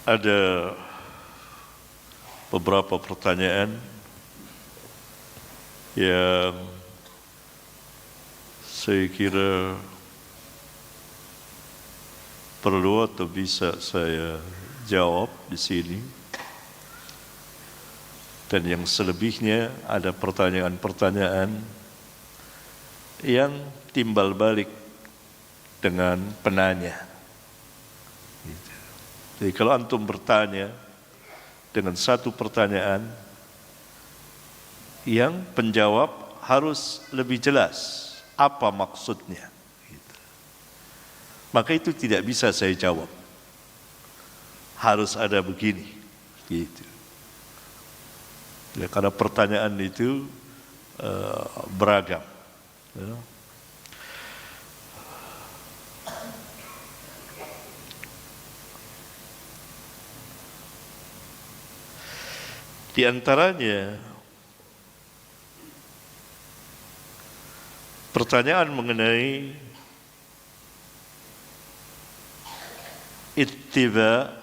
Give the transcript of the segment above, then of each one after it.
Ada beberapa pertanyaan yang saya kira perlu atau bisa saya jawab di sini, dan yang selebihnya ada pertanyaan-pertanyaan yang timbal balik dengan penanya. Jadi kalau antum bertanya dengan satu pertanyaan, yang penjawab harus lebih jelas apa maksudnya. Maka itu tidak bisa saya jawab. Harus ada begini. Gitu. Ya, karena pertanyaan itu beragam. Ya. Di antaranya pertanyaan mengenai ittiba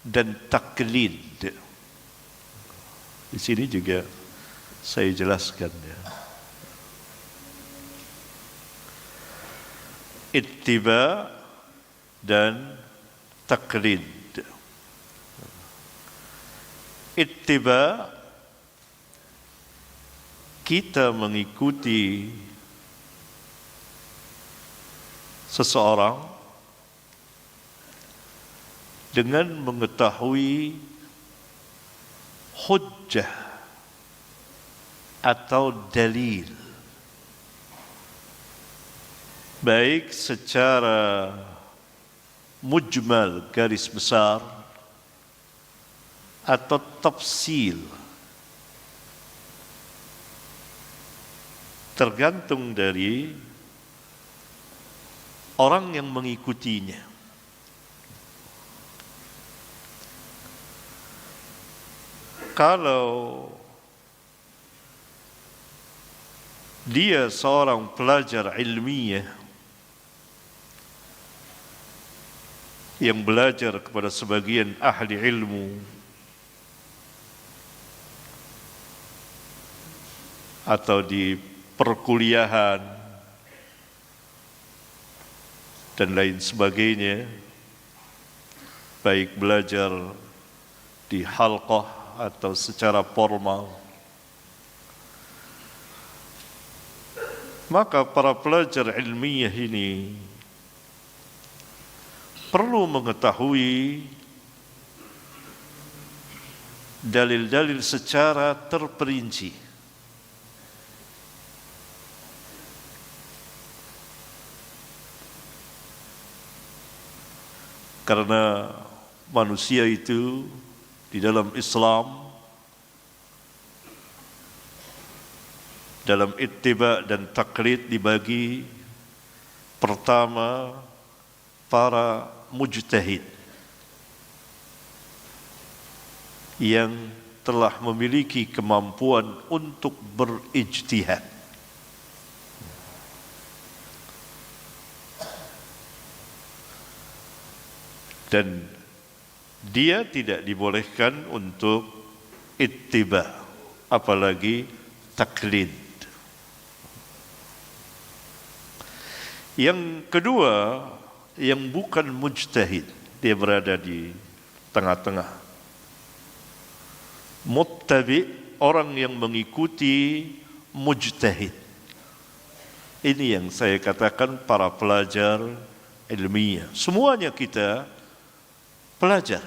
dan taklid. Di sini juga saya jelaskan ya. Ittiba dan taklid. Ittiba, kita mengikuti seseorang dengan mengetahui hujjah atau dalil, baik secara mujmal garis besar atau tafsil, tergantung dari orang yang mengikutinya. Kalau dia seorang pelajar ilmiah yang belajar kepada sebagian ahli ilmu atau di perkuliahan dan lain sebagainya, baik belajar di halqah atau secara formal, maka para pelajar ilmiah ini perlu mengetahui dalil-dalil secara terperinci. Karena manusia itu di dalam Islam, dalam ittiba dan taklid dibagi pertama para mujtahid yang telah memiliki kemampuan untuk berijtihad. Dan dia tidak dibolehkan untuk ittiba, apalagi taklid. Yang kedua, yang bukan mujtahid, dia berada di tengah-tengah. Muttabi, orang yang mengikuti mujtahid. Ini yang saya katakan para pelajar ilmiah. Semuanya kita pelajar.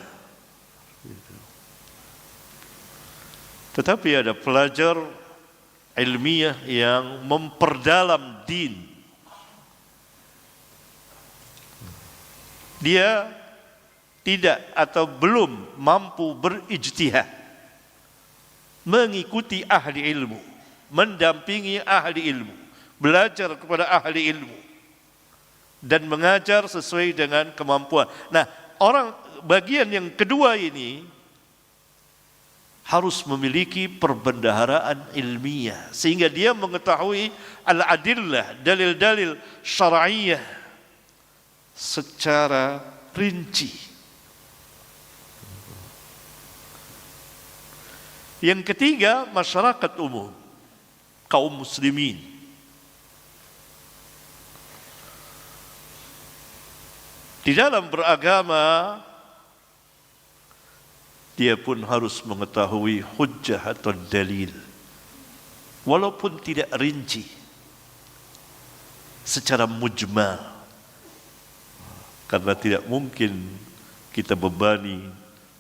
Tetapi ada pelajar ilmiah yang memperdalam din. Dia tidak atau belum mampu berijtihad, mengikuti ahli ilmu, mendampingi ahli ilmu, belajar kepada ahli ilmu, dan mengajar sesuai dengan kemampuan. Nah, bagian yang kedua ini harus memiliki perbendaharaan ilmiah sehingga dia mengetahui al-adillah, dalil-dalil syar'iyyah secara rinci. Yang ketiga, masyarakat umum, kaum muslimin. Di dalam beragama, dia pun harus mengetahui hujjah atau dalil, walaupun tidak rinci, secara mujmal. Karena tidak mungkin kita bebani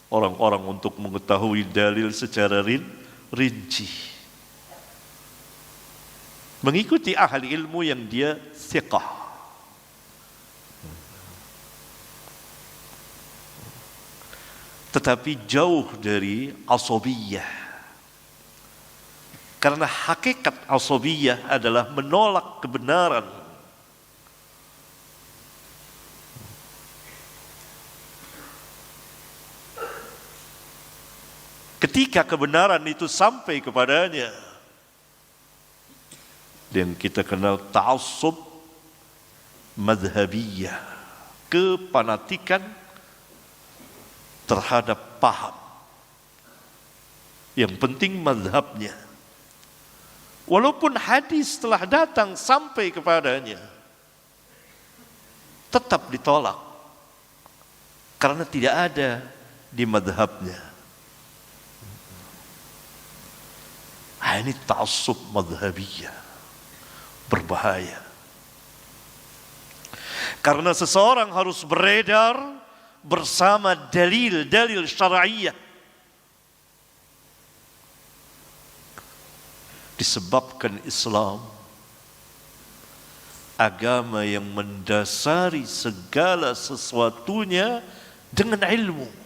orang-orang untuk mengetahui dalil secara rinci. Mengikuti ahli ilmu yang dia thiqah. Tetapi jauh dari asabiyah. Karena hakikat asabiyah adalah menolak kebenaran. Ketika kebenaran itu sampai kepadanya, yang kita kenal ta'assub madhabiyah, kepanatikan terhadap paham. Yang penting mazhabnya. Walaupun hadis telah datang sampai kepadanya, tetap ditolak. Karena tidak ada di mazhabnya. Ini ta'assub madhabiyah. Berbahaya. Karena seseorang harus beredar bersama dalil-dalil syar'iyah. Disebabkan Islam agama yang mendasari segala sesuatunya dengan ilmu.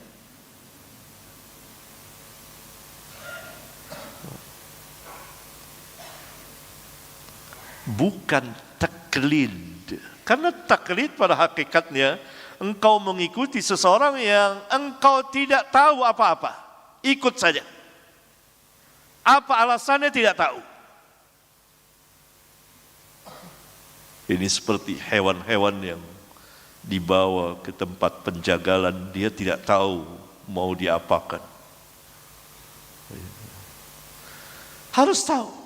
Bukan taklid. Karena taklid pada hakikatnya engkau mengikuti seseorang yang engkau tidak tahu apa-apa. Ikut saja. Apa alasannya tidak tahu. Ini seperti hewan-hewan yang dibawa ke tempat penjagalan, dia tidak tahu mau diapakan. Harus tahu.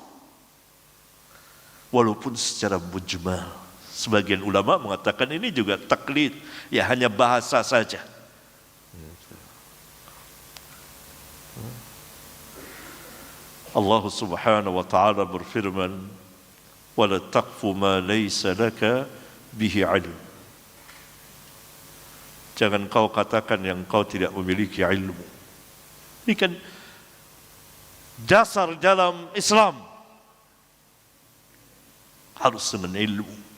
Walaupun secara mujmal. Sebagian ulama mengatakan ini juga taklid, ya hanya bahasa saja. Allah Subhanahu wa taala berfirman, "Wala taqfu ma laysa laka bihi 'ilm." Jangan kau katakan yang kau tidak memiliki ilmu. Ini kan dasar dalam Islam. Harus dengan ilmu.